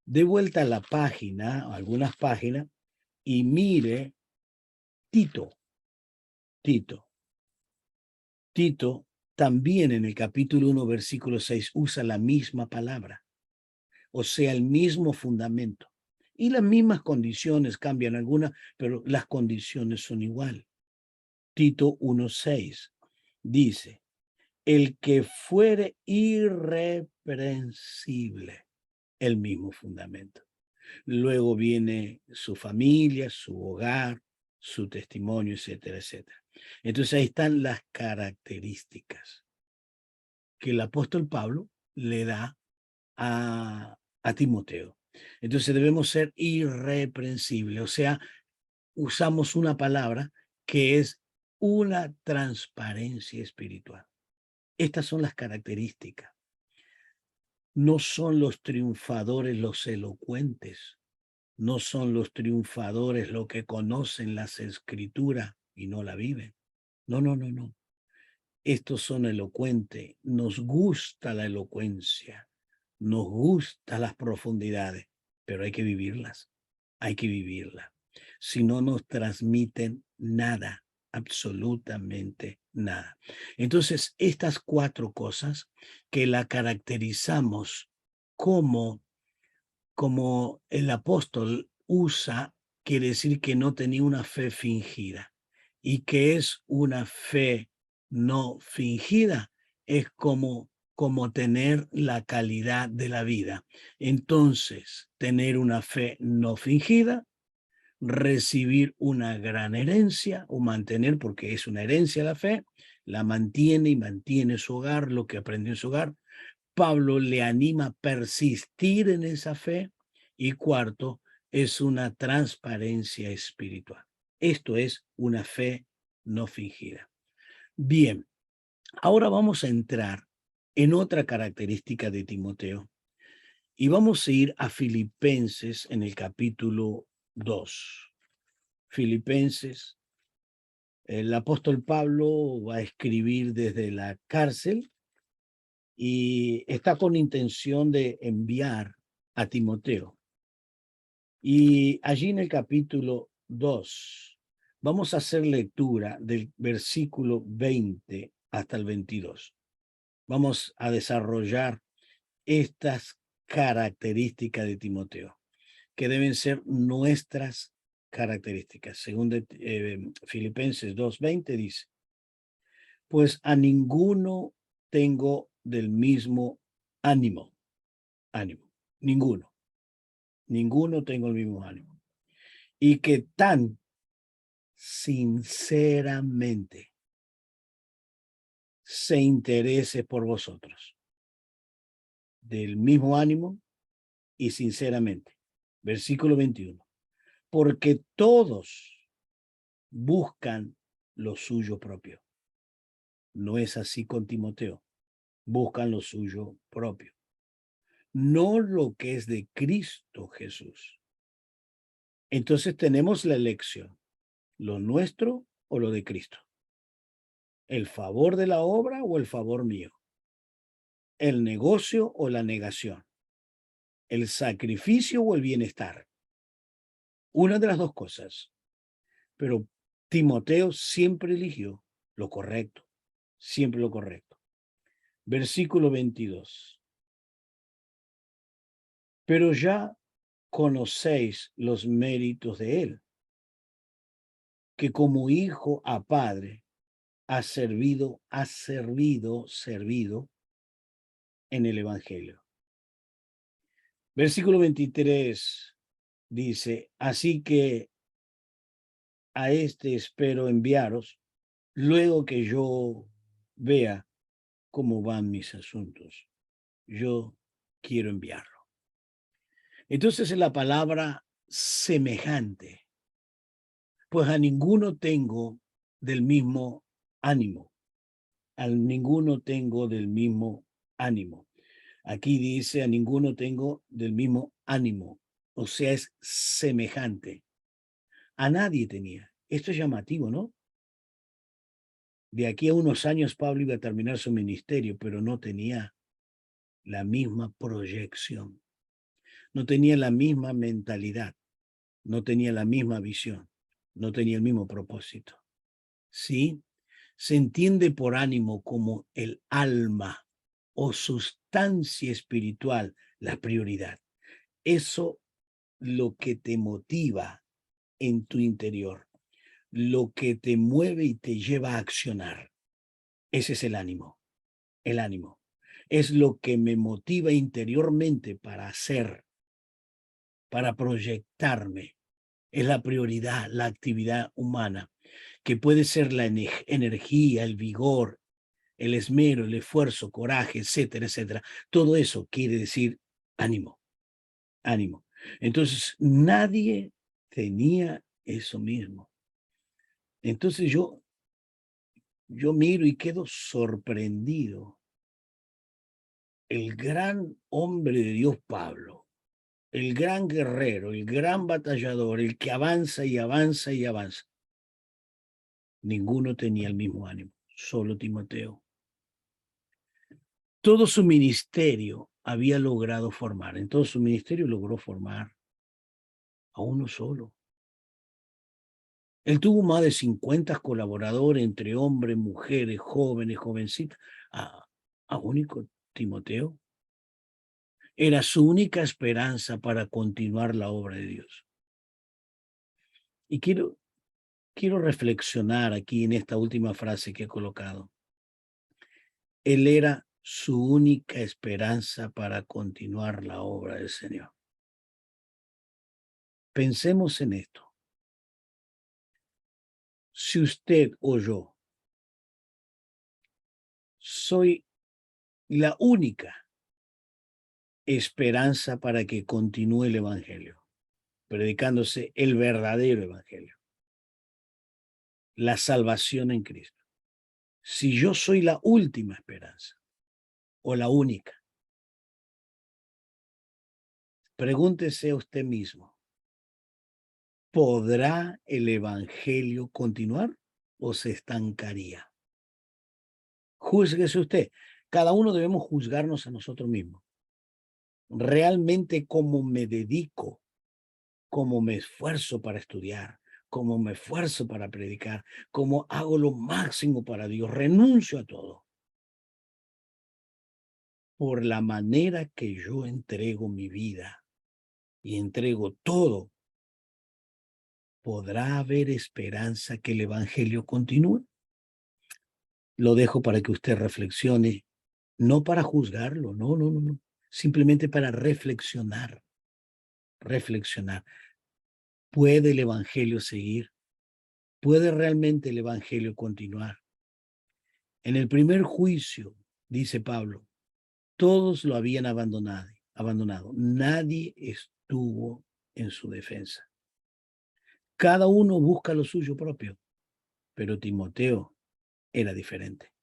De vuelta a la página, algunas páginas, y mire Tito. Tito también en el capítulo 1, versículo 6, usa la misma palabra, o sea, el mismo fundamento. Y las mismas condiciones cambian algunas, pero las condiciones son igual. Tito 1:6 dice, el que fuere irreprensible, el mismo fundamento. Luego viene su familia, su hogar, su testimonio, etcétera, etcétera. Entonces ahí están las características que el apóstol Pablo le da a Timoteo. Entonces debemos ser irreprensibles, o sea, usamos una palabra que es una transparencia espiritual. Estas son las características. No son los triunfadores los elocuentes, no son los triunfadores los que conocen las escrituras y no la viven. No, no, no, no. Estos son elocuentes, nos gusta la elocuencia, nos gustan las profundidades, pero hay que vivirlas, hay que vivirlas. Si no nos transmiten nada, absolutamente nada. Entonces, estas 4 cosas que la caracterizamos como, como el apóstol usa, quiere decir que no tenía una fe fingida. ¿Y que es una fe no fingida? Es como tener la calidad de la vida. Entonces, tener una fe no fingida, recibir una gran herencia o mantener, porque es una herencia la fe, la mantiene y mantiene su hogar, lo que aprendió en su hogar. Pablo le anima a persistir en esa fe. Y cuarto, es una transparencia espiritual. Esto es una fe no fingida. Bien, ahora vamos a entrar en otra característica de Timoteo y vamos a ir a Filipenses en el capítulo 2. Filipenses, el apóstol Pablo va a escribir desde la cárcel y está con intención de enviar a Timoteo. Y allí en el capítulo 2 vamos a hacer lectura del versículo 20 hasta el 22. Vamos a desarrollar estas características de Timoteo, que deben ser nuestras características. Según Filipenses 2:20 dice, pues a ninguno tengo del mismo ánimo, ninguno tengo el mismo ánimo. Y que tan sinceramente se interese por vosotros, del mismo ánimo y sinceramente. Versículo 21. Porque todos buscan lo suyo propio. No es así con Timoteo. Buscan lo suyo propio. No lo que es de Cristo Jesús. Entonces tenemos la elección. Lo nuestro o lo de Cristo. El favor de la obra o el favor mío. El negocio o la negación. El sacrificio o el bienestar. Una de las dos cosas. Pero Timoteo siempre eligió lo correcto. Siempre lo correcto. Versículo 22. Pero ya conocéis los méritos de él, que como hijo a padre ha servido en el evangelio. Versículo 23 dice, así que a este espero enviaros luego que yo vea cómo van mis asuntos. Yo quiero enviarlo. Entonces es la palabra semejante, pues a ninguno tengo del mismo ánimo, a ninguno tengo del mismo ánimo. Aquí dice, a ninguno tengo del mismo ánimo, o sea, es semejante. A nadie tenía. Esto es llamativo, ¿no? De aquí a unos años Pablo iba a terminar su ministerio, pero no tenía la misma proyección, no tenía la misma mentalidad, no tenía la misma visión, no tenía el mismo propósito. ¿Sí? Se entiende por ánimo como el alma o sustancia espiritual, la prioridad. Eso lo que te motiva en tu interior, lo que te mueve y te lleva a accionar. Ese es el ánimo. El ánimo es lo que me motiva interiormente para hacer, para proyectarme. Es la prioridad, la actividad humana, que puede ser la energía, el vigor, el esmero, el esfuerzo, coraje, etcétera, etcétera. Todo eso quiere decir ánimo, ánimo. Entonces, nadie tenía eso mismo. Entonces yo miro y quedo sorprendido. El gran hombre de Dios, Pablo, el gran guerrero, el gran batallador, el que avanza y avanza y avanza. Ninguno tenía el mismo ánimo, solo Timoteo. Todo su ministerio había logrado formar, en todo su ministerio logró formar a uno solo. Él tuvo más de 50 colaboradores, entre hombres, mujeres, jóvenes, jovencitas. A único Timoteo. Era su única esperanza para continuar la obra de Dios. Y quiero reflexionar aquí en esta última frase que he colocado. Él era su única esperanza para continuar la obra del Señor. Pensemos en esto. Si usted o yo soy la única esperanza para que continúe el Evangelio, predicándose el verdadero Evangelio, la salvación en Cristo. Si yo soy la última esperanza o la única, pregúntese a usted mismo, ¿podrá el Evangelio continuar o se estancaría? Júzguese usted. Cada uno debemos juzgarnos a nosotros mismos. Realmente cómo me dedico, cómo me esfuerzo para estudiar, cómo me esfuerzo para predicar, cómo hago lo máximo para Dios, renuncio a todo. Por la manera que yo entrego mi vida y entrego todo, ¿podrá haber esperanza que el Evangelio continúe? Lo dejo para que usted reflexione, no para juzgarlo, no. Simplemente para reflexionar. ¿Puede el Evangelio seguir? ¿Puede realmente el Evangelio continuar? En el primer juicio, dice Pablo, todos lo habían abandonado. Nadie estuvo en su defensa. Cada uno busca lo suyo propio, pero Timoteo era diferente.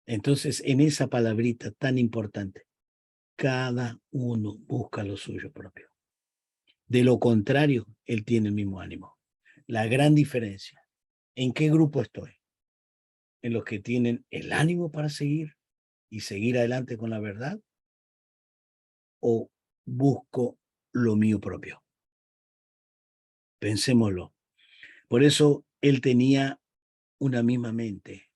Entonces, en esa palabrita tan importante, cada uno busca lo suyo propio. De lo contrario, él tiene el mismo ánimo. La gran diferencia, ¿en qué grupo estoy? ¿En los que tienen el ánimo para seguir y seguir adelante con la verdad? ¿O busco lo mío propio? Pensémoslo. Por eso él tenía una misma mente,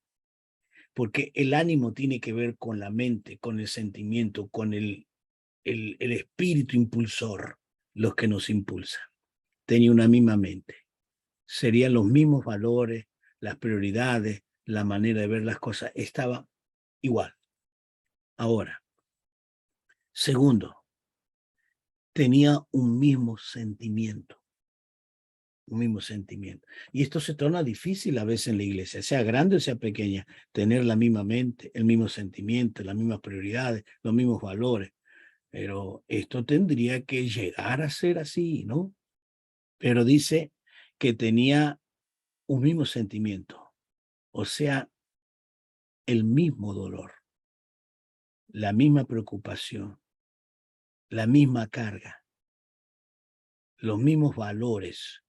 porque el ánimo tiene que ver con la mente, con el sentimiento, con el espíritu impulsor, los que nos impulsan. Tenía una misma mente. Serían los mismos valores, las prioridades, la manera de ver las cosas. Estaba igual. Ahora, segundo, tenía un mismo sentimiento. Un mismo sentimiento. Y esto se torna difícil a veces en la iglesia, sea grande o sea pequeña, tener la misma mente, el mismo sentimiento, las mismas prioridades, los mismos valores. Pero esto tendría que llegar a ser así, ¿no? Pero dice que tenía un mismo sentimiento, o sea, el mismo dolor, la misma preocupación, la misma carga, los mismos valores,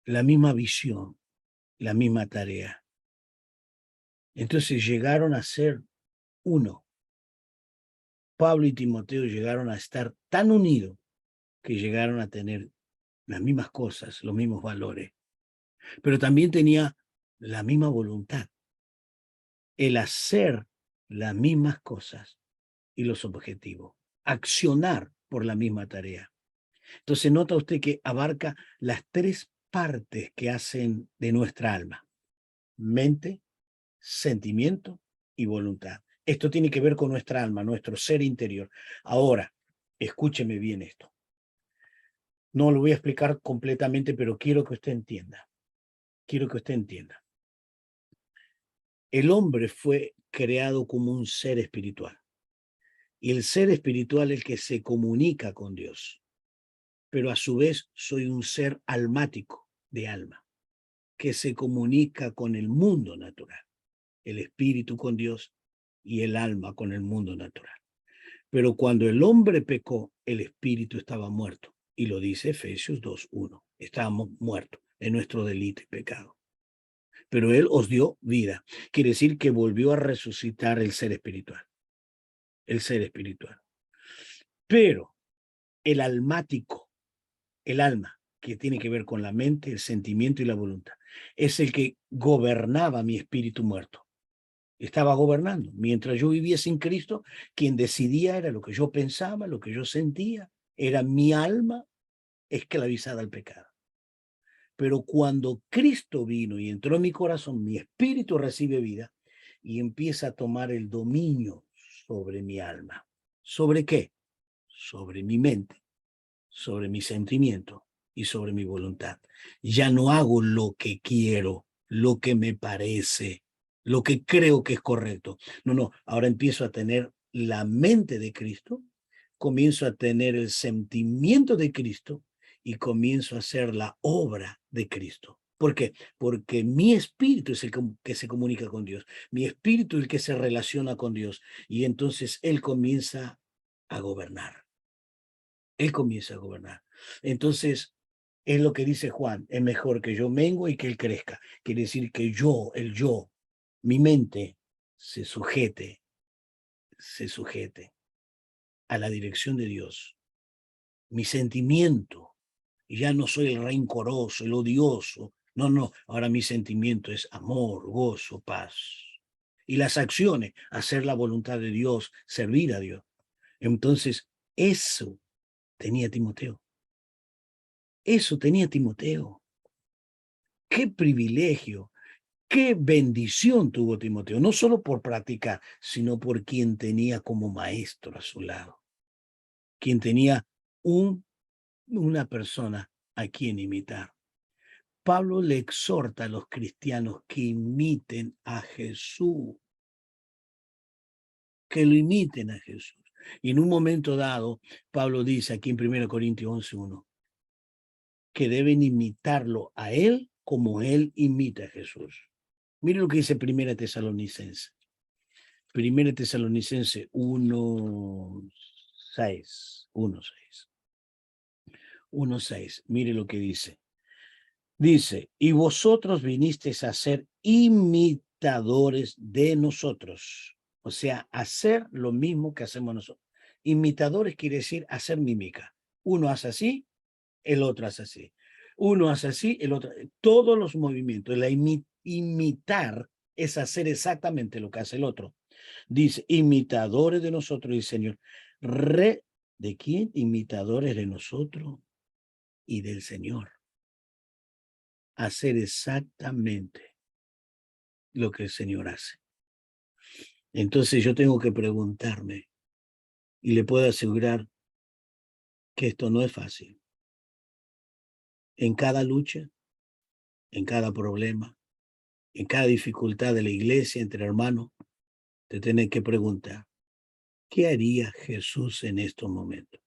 la misma visión, la misma tarea. Entonces llegaron a ser uno. Pablo y Timoteo llegaron a estar tan unidos que llegaron a tener las mismas cosas, los mismos valores, pero también tenía la misma voluntad, el hacer las mismas cosas y los objetivos, accionar por la misma tarea. Entonces nota usted que abarca las tres partes que hacen de nuestra alma: mente, sentimiento y voluntad. Esto tiene que ver con nuestra alma, nuestro ser interior. Ahora, escúcheme bien esto. No lo voy a explicar completamente, pero quiero que usted entienda. Quiero que usted entienda. El hombre fue creado como un ser espiritual. Y el ser espiritual es el que se comunica con Dios. Pero a su vez soy un ser almático, de alma, que se comunica con el mundo natural. El espíritu con Dios y el alma con el mundo natural. Pero cuando el hombre pecó, el espíritu estaba muerto. Y lo dice Efesios 2:1. Estábamos muertos en nuestro delito y pecado. Pero él os dio vida. Quiere decir que volvió a resucitar el ser espiritual. El ser espiritual. Pero el almático, el alma, que tiene que ver con la mente, el sentimiento y la voluntad, es el que gobernaba mi espíritu muerto. Estaba gobernando. Mientras yo vivía sin Cristo, quien decidía era lo que yo pensaba, lo que yo sentía. Era mi alma esclavizada al pecado. Pero cuando Cristo vino y entró en mi corazón, mi espíritu recibe vida y empieza a tomar el dominio sobre mi alma. ¿Sobre qué? Sobre mi mente, sobre mi sentimiento y sobre mi voluntad. Ya no hago lo que quiero, lo que me parece, lo que creo que es correcto. No, ahora empiezo a tener la mente de Cristo, comienzo a tener el sentimiento de Cristo y comienzo a hacer la obra de Cristo. ¿Por qué? Porque mi espíritu es el que se comunica con Dios, mi espíritu es el que se relaciona con Dios y entonces Él comienza a gobernar. Él comienza a gobernar. Entonces, es lo que dice Juan, es mejor que yo mengue y que Él crezca. Quiere decir que el yo, mi mente, se sujete a la dirección de Dios. Mi sentimiento, ya no soy el rencoroso, el odioso. No, ahora mi sentimiento es amor, gozo, paz. Y las acciones, hacer la voluntad de Dios, servir a Dios. Entonces, eso tenía Timoteo. Eso tenía Timoteo. Qué privilegio, qué bendición tuvo Timoteo, no solo por practicar, sino por quien tenía como maestro a su lado, quien tenía una persona a quien imitar. Pablo le exhorta a los cristianos que imiten a Jesús, que lo imiten a Jesús. Y en un momento dado, Pablo dice aquí en 1 Corintios 11:1, que deben imitarlo a él como él imita a Jesús. Mire lo que dice Primera Tesalonicense. Primera Tesalonicense 1:6. 1:6. Mire lo que dice. Dice, y vosotros vinisteis a ser imitadores de nosotros. O sea, hacer lo mismo que hacemos nosotros. Imitadores quiere decir hacer mímica. Uno hace así, el otro hace así. Uno hace así, el otro. Todos los movimientos. Imitar es hacer exactamente lo que hace el otro. Dice, imitadores de nosotros, y Señor. ¿De quién? Imitadores de nosotros y del Señor. Hacer exactamente lo que el Señor hace. Entonces yo tengo que preguntarme, y le puedo asegurar que esto no es fácil. En cada lucha, en cada problema, en cada dificultad de la iglesia entre hermanos, te tienes que preguntar, ¿qué haría Jesús en estos momentos?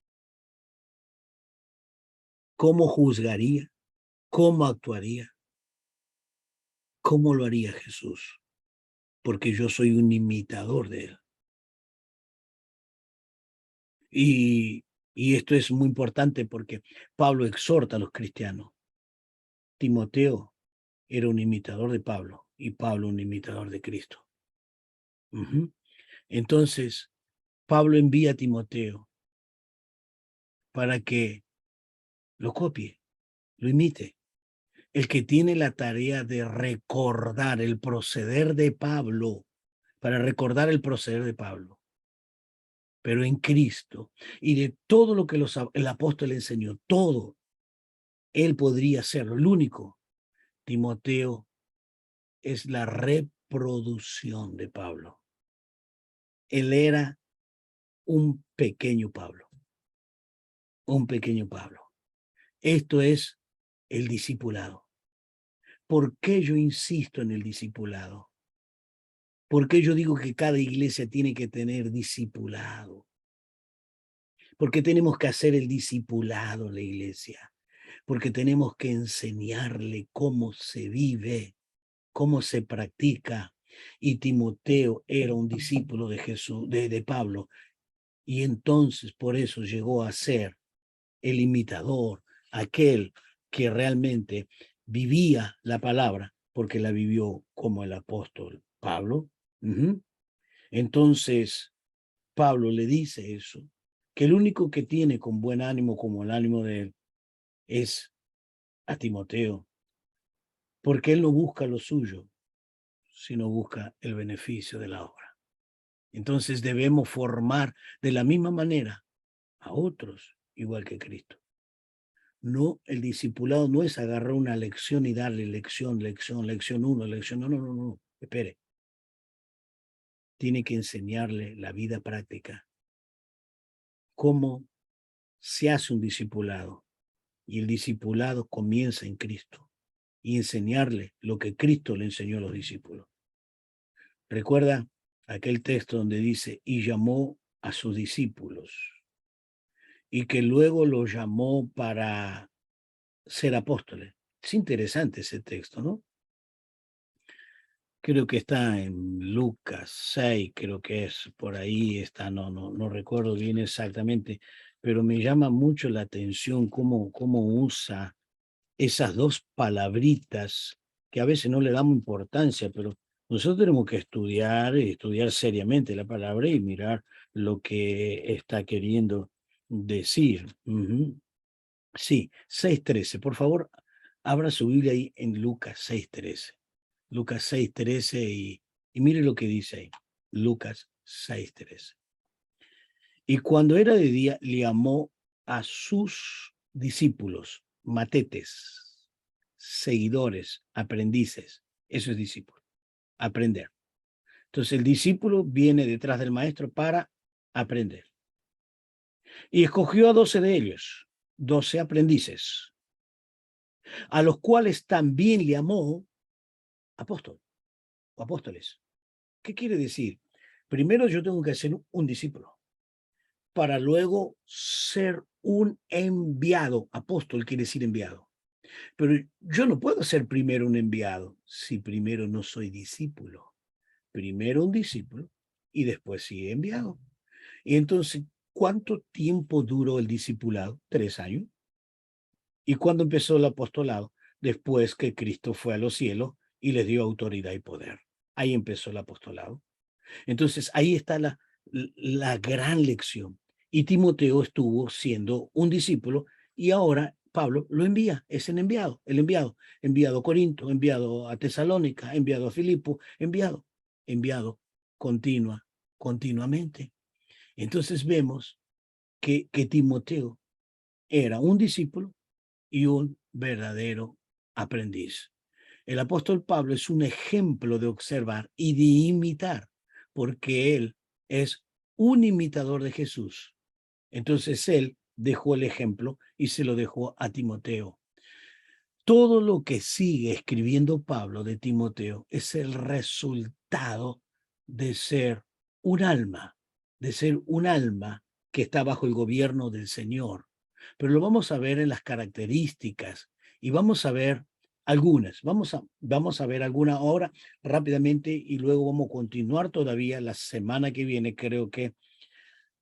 ¿Cómo juzgaría? ¿Cómo actuaría? ¿Cómo lo haría Jesús? Porque yo soy un imitador de él. Y esto es muy importante porque Pablo exhorta a los cristianos. Timoteo era un imitador de Pablo y Pablo un imitador de Cristo. Entonces, Pablo envía a Timoteo para que lo copie, lo imite. El que tiene la tarea de recordar el proceder de Pablo, para recordar el proceder de Pablo, pero en Cristo, y de todo lo que el apóstol enseñó, todo, él podría hacerlo. El único, Timoteo, es la reproducción de Pablo. Él era un pequeño Pablo, un pequeño Pablo. Esto es el discipulado. ¿Por qué yo insisto en el discipulado? ¿Por qué yo digo que cada iglesia tiene que tener discipulado? Porque tenemos que hacer el discipulado en la iglesia, porque tenemos que enseñarle cómo se vive, cómo se practica. Y Timoteo era un discípulo de Jesús, de Pablo, y entonces por eso llegó a ser el imitador, aquel que realmente vivía la palabra, porque la vivió como el apóstol Pablo. Uh-huh. Entonces, Pablo le dice eso, que el único que tiene con buen ánimo, como el ánimo de él, es a Timoteo, porque él no busca lo suyo, sino busca el beneficio de la obra. Entonces debemos formar de la misma manera a otros, igual que Cristo. No, el discipulado no es agarrar una lección y darle lección, lección 1, lección, no, espere. Tiene que enseñarle la vida práctica, cómo se hace un discipulado. Y el discipulado comienza en Cristo y enseñarle lo que Cristo le enseñó a los discípulos. Recuerda aquel texto donde dice, y llamó a sus discípulos, y que luego los llamó para ser apóstoles. Es interesante ese texto, ¿no? Creo que está en Lucas 6, creo que es por ahí, está, no recuerdo bien exactamente, pero me llama mucho la atención cómo usa esas dos palabritas que a veces no le damos importancia, pero nosotros tenemos que estudiar seriamente la palabra y mirar lo que está queriendo decir. Ujú. Sí, 6:13. Por favor, abra su Biblia ahí en Lucas 6:13. Lucas 6:13 y mire lo que dice ahí. Lucas 6:13. Y cuando era de día, le llamó a sus discípulos, matetes, seguidores, aprendices. Eso es discípulo, aprender. Entonces el discípulo viene detrás del maestro para aprender. Y escogió a 12 de ellos, 12 aprendices, a los cuales también le llamó apóstol o apóstoles. ¿Qué quiere decir? Primero yo tengo que ser un discípulo para luego ser un enviado. Apóstol quiere decir enviado. Pero yo no puedo ser primero un enviado si primero no soy discípulo. Primero un discípulo y después sí enviado. Y entonces, ¿cuánto tiempo duró el discipulado? 3 años. ¿Y cuándo empezó el apostolado? Después que Cristo fue a los cielos y les dio autoridad y poder. Ahí empezó el apostolado. Entonces, ahí está la gran lección. Y Timoteo estuvo siendo un discípulo y ahora Pablo lo envía, es el enviado a Corinto, enviado a Tesalónica, enviado a Filipo, enviado continuamente. Entonces vemos que Timoteo era un discípulo y un verdadero aprendiz. El apóstol Pablo es un ejemplo de observar y de imitar, porque él es un imitador de Jesús. Entonces él dejó el ejemplo y se lo dejó a Timoteo. Todo lo que sigue escribiendo Pablo de Timoteo es el resultado de ser un alma, de ser un alma que está bajo el gobierno del Señor. Pero lo vamos a ver en las características y vamos a ver algunas. Vamos a ver alguna ahora rápidamente y luego vamos a continuar todavía la semana que viene. Creo que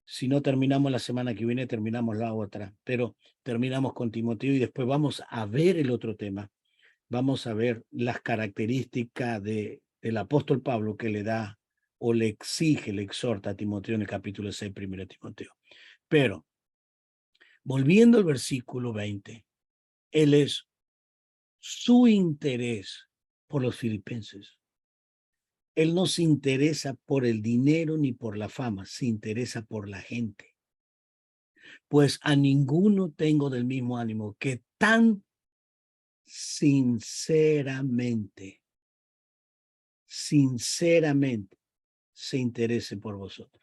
si no terminamos la semana que viene, terminamos la otra, pero terminamos con Timoteo y después vamos a ver el otro tema. Vamos a ver las características del apóstol Pablo que le da o le exige, le exhorta a Timoteo en el capítulo 6, 1 Timoteo. Pero, volviendo al versículo 20, él es su interés por los filipenses. Él no se interesa por el dinero ni por la fama, se interesa por la gente. Pues a ninguno tengo del mismo ánimo que tan sinceramente se interese por vosotros.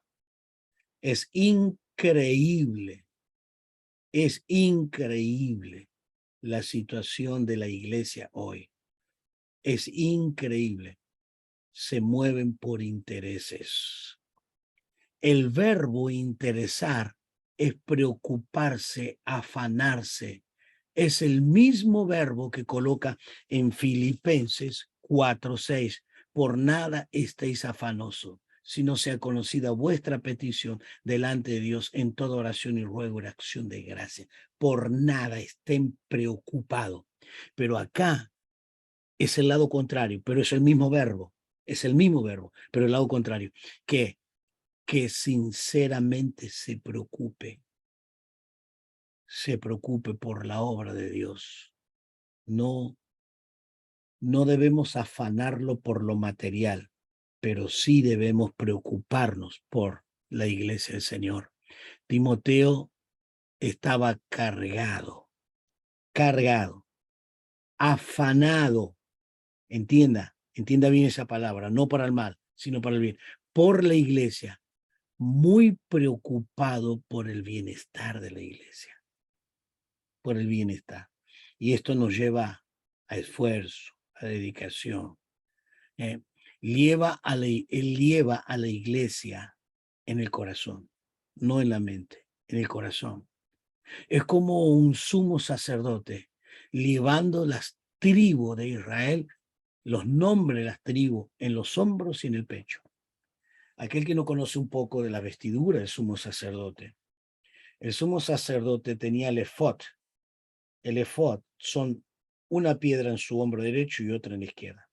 Es increíble la situación de la iglesia hoy. Es increíble. se mueven por intereses. El verbo interesar es preocuparse, afanarse. Es el mismo verbo que coloca en Filipenses 4:6. Por nada estéis afanosos, sino sea conocida vuestra petición delante de Dios en toda oración y ruego y acción de gracia. Por nada estén preocupados. Pero acá es el lado contrario, pero es el mismo verbo. Es el mismo verbo, pero el lado contrario. Que sinceramente se preocupe por la obra de Dios. No, no debemos afanarlo por lo material, pero sí debemos preocuparnos por la iglesia del Señor. Timoteo estaba cargado, afanado. Entienda bien esa palabra, no para el mal, sino para el bien, por la iglesia, muy preocupado por el bienestar de la iglesia. Por el bienestar. Y esto nos lleva a esfuerzo, a dedicación. Él lleva a la iglesia en el corazón, no en la mente, en el corazón. Es como un sumo sacerdote llevando las tribus de Israel, los nombres de las tribus en los hombros y en el pecho. Aquel que no conoce un poco de la vestidura del sumo sacerdote. El sumo sacerdote tenía el efod. El efod son una piedra en su hombro derecho y otra en la izquierda.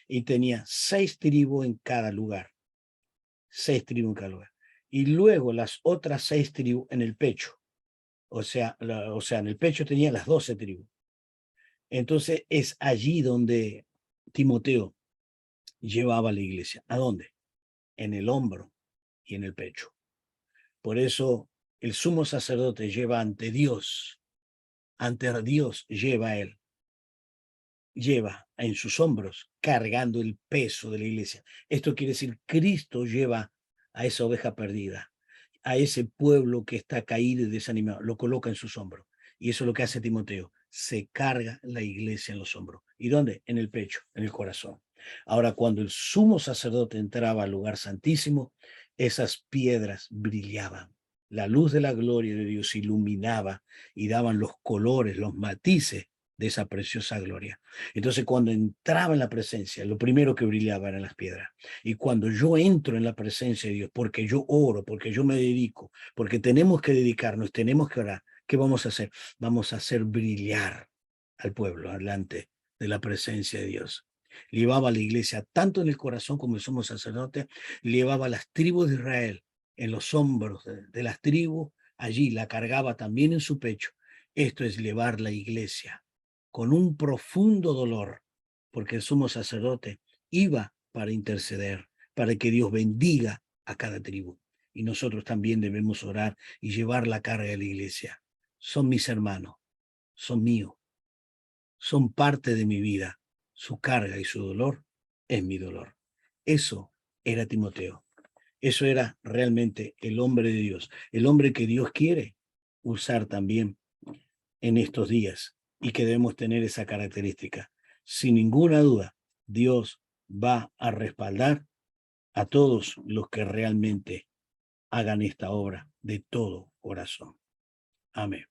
Y tenía 6 tribus en cada lugar. 6 tribus en cada lugar. Y luego las otras 6 tribus en el pecho. O sea, en el pecho tenía las 12 tribus. Entonces es allí donde Timoteo llevaba a la iglesia. ¿A dónde? En el hombro y en el pecho. Por eso el sumo sacerdote lleva ante Dios lleva a él. Lleva en sus hombros cargando el peso de la iglesia. Esto quiere decir, Cristo lleva a esa oveja perdida, a ese pueblo que está caído y desanimado, lo coloca en sus hombros. Y eso es lo que hace Timoteo, se carga la iglesia en los hombros. ¿Y dónde? En el pecho, en el corazón. Ahora, cuando el sumo sacerdote entraba al lugar santísimo, esas piedras brillaban. La luz de la gloria de Dios iluminaba y daban los colores, los matices de esa preciosa gloria. Entonces, cuando entraba en la presencia, lo primero que brillaba eran las piedras. Y cuando yo entro en la presencia de Dios, porque yo oro, porque yo me dedico, porque tenemos que dedicarnos, tenemos que orar, ¿qué vamos a hacer? Vamos a hacer brillar al pueblo delante de la presencia de Dios. Llevaba a la iglesia tanto en el corazón como el sumo sacerdote, llevaba a las tribus de Israel en los hombros de las tribus, allí la cargaba también en su pecho. Esto es llevar la iglesia con un profundo dolor, porque el sumo sacerdote iba para interceder, para que Dios bendiga a cada tribu. Y nosotros también debemos orar y llevar la carga de la iglesia. Son mis hermanos, son míos, son parte de mi vida. Su carga y su dolor es mi dolor. Eso era Timoteo. Eso era realmente el hombre de Dios, el hombre que Dios quiere usar también en estos días y que debemos tener esa característica. Sin ninguna duda, Dios va a respaldar a todos los que realmente hagan esta obra de todo corazón. Amén.